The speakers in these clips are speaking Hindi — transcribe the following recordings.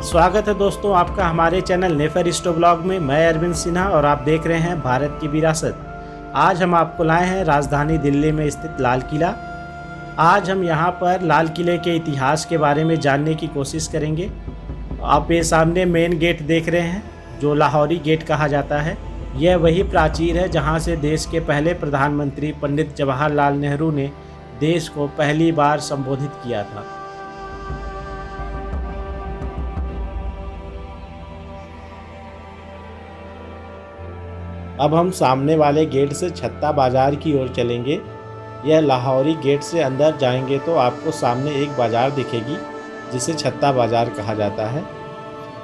स्वागत है दोस्तों आपका हमारे चैनल नेफर ब्लॉग में। मैं अरविंद सिन्हा और आप देख रहे हैं भारत की विरासत। आज हम आपको लाए हैं राजधानी दिल्ली में स्थित लाल किला। आज हम यहां पर लाल किले के इतिहास के बारे में जानने की कोशिश करेंगे। आप ये सामने मेन गेट देख रहे हैं जो लाहौरी गेट कहा जाता है। यह वही प्राचीर है जहां से देश के पहले प्रधानमंत्री पंडित जवाहरलाल नेहरू ने देश को पहली बार संबोधित किया था। अब हम सामने वाले गेट से छत्ता बाज़ार की ओर चलेंगे। यह लाहौरी गेट से अंदर जाएंगे तो आपको सामने एक बाज़ार दिखेगी जिसे छत्ता बाज़ार कहा जाता है।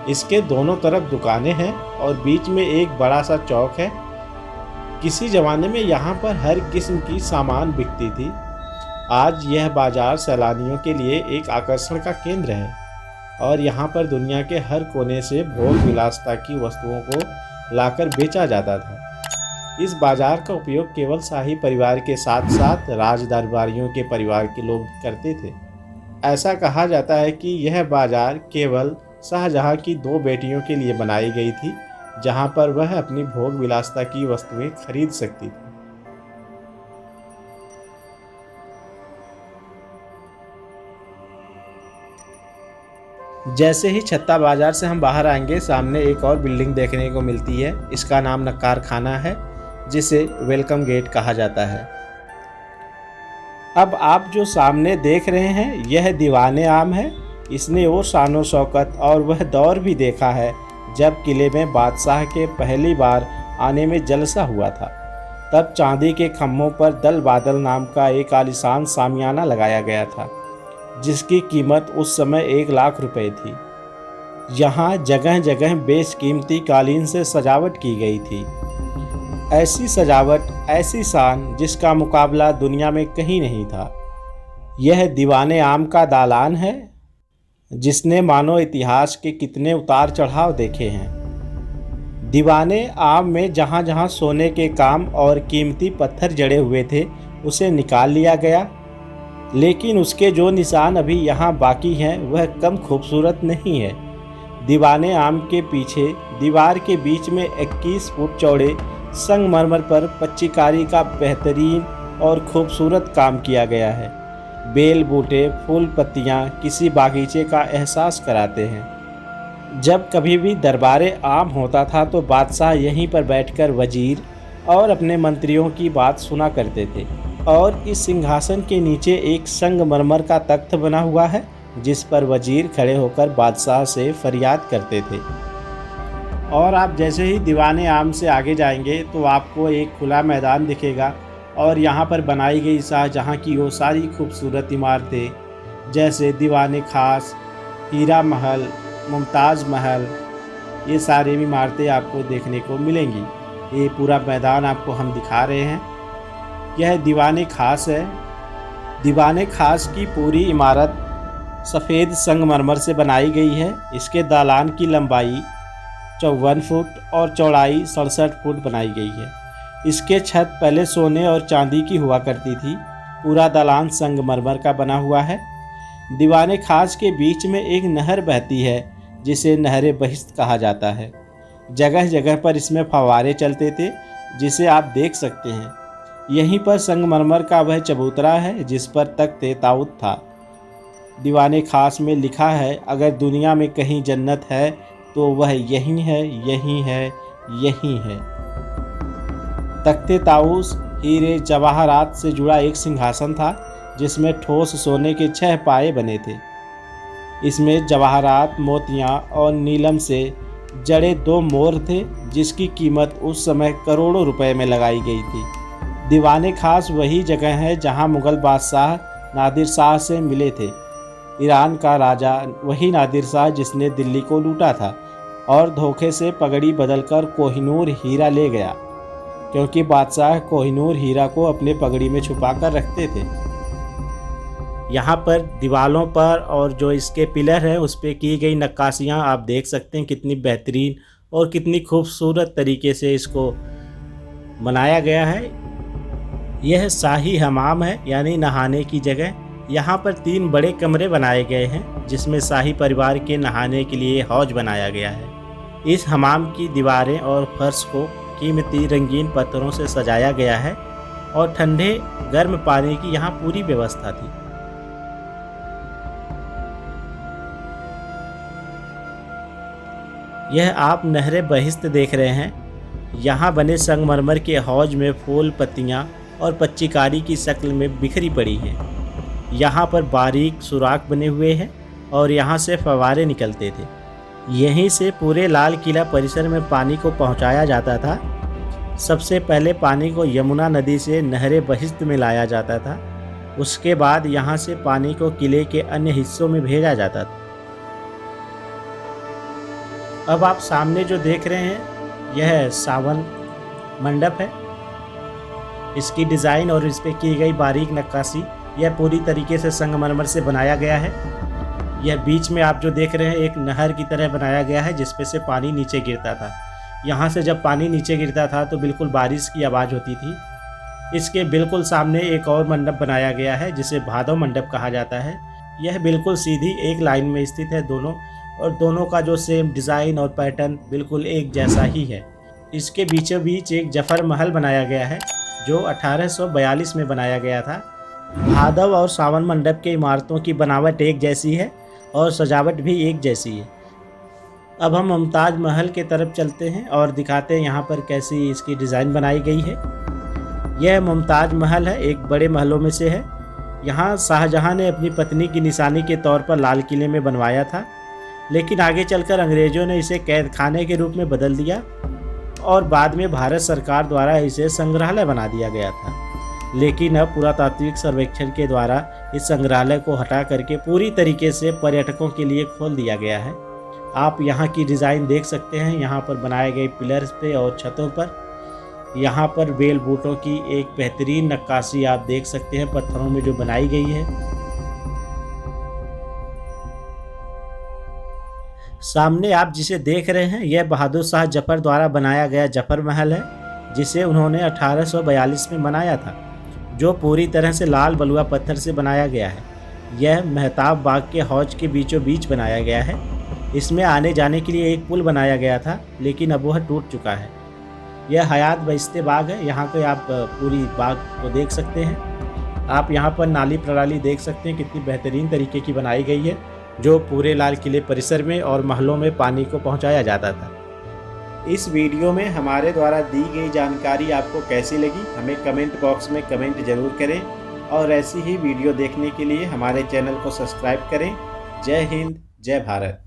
इसके दोनों तरफ दुकानें हैं और बीच में एक बड़ा सा चौक है। किसी ज़माने में यहाँ पर हर किस्म की सामान बिकती थी। आज यह बाज़ार सैलानियों के लिए एक आकर्षण का केंद्र है और यहाँ पर दुनिया के हर कोने से भोग विलासता की वस्तुओं को लाकर बेचा जाता था। इस बाजार का उपयोग केवल शाही परिवार के साथ साथ राज दरबारियों के परिवार के लोग करते थे। ऐसा कहा जाता है कि यह बाजार केवल शाहजहां की 2 बेटियों के लिए बनाई गई थी, जहां पर वह अपनी भोग विलासता की वस्तुएं खरीद सकती थी। जैसे ही छत्ता बाजार से हम बाहर आएंगे सामने एक और बिल्डिंग देखने को मिलती है। इसका नाम नक्कार खाना है जिसे वेलकम गेट कहा जाता है। अब आप जो सामने देख रहे हैं यह दीवाने आम है। इसने वो शानो शौकत और वह दौर भी देखा है जब किले में बादशाह के पहली बार आने में जलसा हुआ था। तब चांदी के खम्भों पर दल बादल नाम का एक आलीशान सामियाना लगाया गया था जिसकी कीमत उस समय 1 लाख रुपए थी। यहाँ जगह जगह बेशकीमती कालीन से सजावट की गई थी। ऐसी सजावट, ऐसी शान जिसका मुकाबला दुनिया में कहीं नहीं था। यह दीवाने आम का दालान है जिसने मानो इतिहास के कितने उतार चढ़ाव देखे हैं। दीवाने आम में जहाँ जहाँ सोने के काम और कीमती पत्थर जड़े हुए थे उसे निकाल लिया गया, लेकिन उसके जो निशान अभी यहाँ बाकी हैं वह कम खूबसूरत नहीं है। दीवाने आम के पीछे दीवार के बीच में 21 फुट चौड़े संगमरमर पर पच्चीकारी का बेहतरीन और खूबसूरत काम किया गया है। बेल बूटे, फूल पत्तियाँ किसी बागीचे का एहसास कराते हैं। जब कभी भी दरबारे आम होता था तो बादशाह यहीं पर बैठकर वजीर और अपने मंत्रियों की बात सुना करते थे। और इस सिंहासन के नीचे एक संगमरमर का तख्त बना हुआ है जिस पर वजीर खड़े होकर बादशाह से फरियाद करते थे। और आप जैसे ही दीवाने आम से आगे जाएंगे तो आपको एक खुला मैदान दिखेगा और यहाँ पर बनाई गई शाहजहाँ की वो सारी खूबसूरत इमारतें जैसे दीवाने खास, हीरा महल, मुमताज़ महल, ये सारी इमारतें आपको देखने को मिलेंगी। ये पूरा मैदान आपको हम दिखा रहे हैं। यह दीवाने खास है। दीवाने खास की पूरी इमारत सफ़ेद संगमरमर से बनाई गई है। इसके दालान की लंबाई 54 फुट और चौड़ाई 67 फुट बनाई गई है। इसके छत पहले सोने और चांदी की हुआ करती थी। पूरा दालान संगमरमर का बना हुआ है। दीवाने खास के बीच में एक नहर बहती है जिसे नहरे बहिश्त कहा जाता है। जगह जगह पर इसमें फव्वारे चलते थे जिसे आप देख सकते हैं। यहीं पर संगमरमर का वह चबूतरा है जिस पर तख्ते ताऊत था। दीवाने खास में लिखा है, अगर दुनिया में कहीं जन्नत है तो वह यहीं है, यहीं है, यहीं है। तख्ते ताऊस हीरे जवाहरात से जुड़ा एक सिंहासन था जिसमें ठोस सोने के 6 पाए बने थे। इसमें जवाहरात, मोतियाँ और नीलम से जड़े 2 मोर थे जिसकी कीमत उस समय करोड़ों रुपए में लगाई गई थी। दीवाने खास वही जगह है जहां मुग़ल बादशाह नादिर शाह से मिले थे। ईरान का राजा वही नादिर शाह जिसने दिल्ली को लूटा था। और धोखे से पगड़ी बदलकर कोहिनूर हीरा ले गया, क्योंकि बादशाह कोहिनूर हीरा को अपने पगड़ी में छुपा कर रखते थे। यहाँ पर दीवालों पर और जो इसके पिलर हैं उस पर की गई नक्काशियाँ आप देख सकते हैं कितनी बेहतरीन और कितनी खूबसूरत तरीके से इसको बनाया गया है। यह शाही हमाम है, यानी नहाने की जगह। यहाँ पर 3 बड़े कमरे बनाए गए हैं जिसमें शाही परिवार के नहाने के लिए हौज बनाया गया है। इस हमाम की दीवारें और फर्श को कीमती रंगीन पत्थरों से सजाया गया है और ठंडे गर्म पानी की यहाँ पूरी व्यवस्था थी। यह आप नहरे बहिश्त देख रहे हैं। यहाँ बने संगमरमर के हौज में फूल, पत्तियाँ और पच्चीकारी की शक्ल में बिखरी पड़ी हैं। यहाँ पर बारीक सुराख बने हुए हैं और यहाँ से फव्वारे निकलते थे। यहीं से पूरे लाल किला परिसर में पानी को पहुँचाया जाता था। सबसे पहले पानी को यमुना नदी से नहरे बहिश्त में लाया जाता था। उसके बाद यहाँ से पानी को किले के अन्य हिस्सों में भेजा जाता था। अब आप सामने जो देख रहे हैं यह सावन मंडप है। इसकी डिज़ाइन और इस पर की गई बारीक नक्काशी यह पूरी तरीके से संगमरमर से बनाया गया है। यह बीच में आप जो देख रहे हैं एक नहर की तरह बनाया गया है जिसपे से पानी नीचे गिरता था। यहाँ से जब पानी नीचे गिरता था तो बिल्कुल बारिश की आवाज़ होती थी। इसके बिल्कुल सामने एक और मंडप बनाया गया है जिसे भादव मंडप कहा जाता है। यह बिल्कुल सीधी एक लाइन में स्थित है दोनों, और दोनों का जो सेम डिज़ाइन और पैटर्न बिल्कुल एक जैसा ही है। इसके बीचों बीच एक जफर महल बनाया गया है जो 1842 में बनाया गया था। भादव और सावन मंडप के इमारतों की बनावट एक जैसी है और सजावट भी एक जैसी है। अब हम मुमताज़ महल के तरफ चलते हैं और दिखाते हैं यहाँ पर कैसी इसकी डिज़ाइन बनाई गई है। यह मुमताज़ महल है, एक बड़े महलों में से है। यहाँ शाहजहाँ ने अपनी पत्नी की निशानी के तौर पर लाल किले में बनवाया था, लेकिन आगे चलकर अंग्रेज़ों ने इसे कैद खाने के रूप में बदल दिया और बाद में भारत सरकार द्वारा इसे संग्रहालय बना दिया गया था। लेकिन अब पुरातात्विक सर्वेक्षण के द्वारा इस संग्रहालय को हटा करके पूरी तरीके से पर्यटकों के लिए खोल दिया गया है। आप यहाँ की डिज़ाइन देख सकते हैं। यहाँ पर बनाए गए पिलर्स पे और छतों पर यहाँ पर बेल बूटों की एक बेहतरीन नक्काशी आप देख सकते हैं पत्थरों में जो बनाई गई है। सामने आप जिसे देख रहे हैं यह बहादुर शाह जफर द्वारा बनाया गया जफर महल है, जिसे उन्होंने 1842 में बनाया था, जो पूरी तरह से लाल बलुआ पत्थर से बनाया गया है। यह मेहताब बाग के हौज के बीचों बीच बनाया गया है। इसमें आने जाने के लिए एक पुल बनाया गया था, लेकिन अब वह टूट चुका है। यह हयात बहिश्ते बाग है। यहाँ पे आप पूरी बाग को देख सकते हैं। आप यहाँ पर नाली प्रणाली देख सकते हैं कितनी बेहतरीन तरीके की बनाई गई है, जो पूरे लाल किले परिसर में और महलों में पानी को पहुँचाया जाता था। इस वीडियो में हमारे द्वारा दी गई जानकारी आपको कैसी लगी हमें कमेंट बॉक्स में कमेंट ज़रूर करें, और ऐसी ही वीडियो देखने के लिए हमारे चैनल को सब्सक्राइब करें। जय हिंद, जय भारत।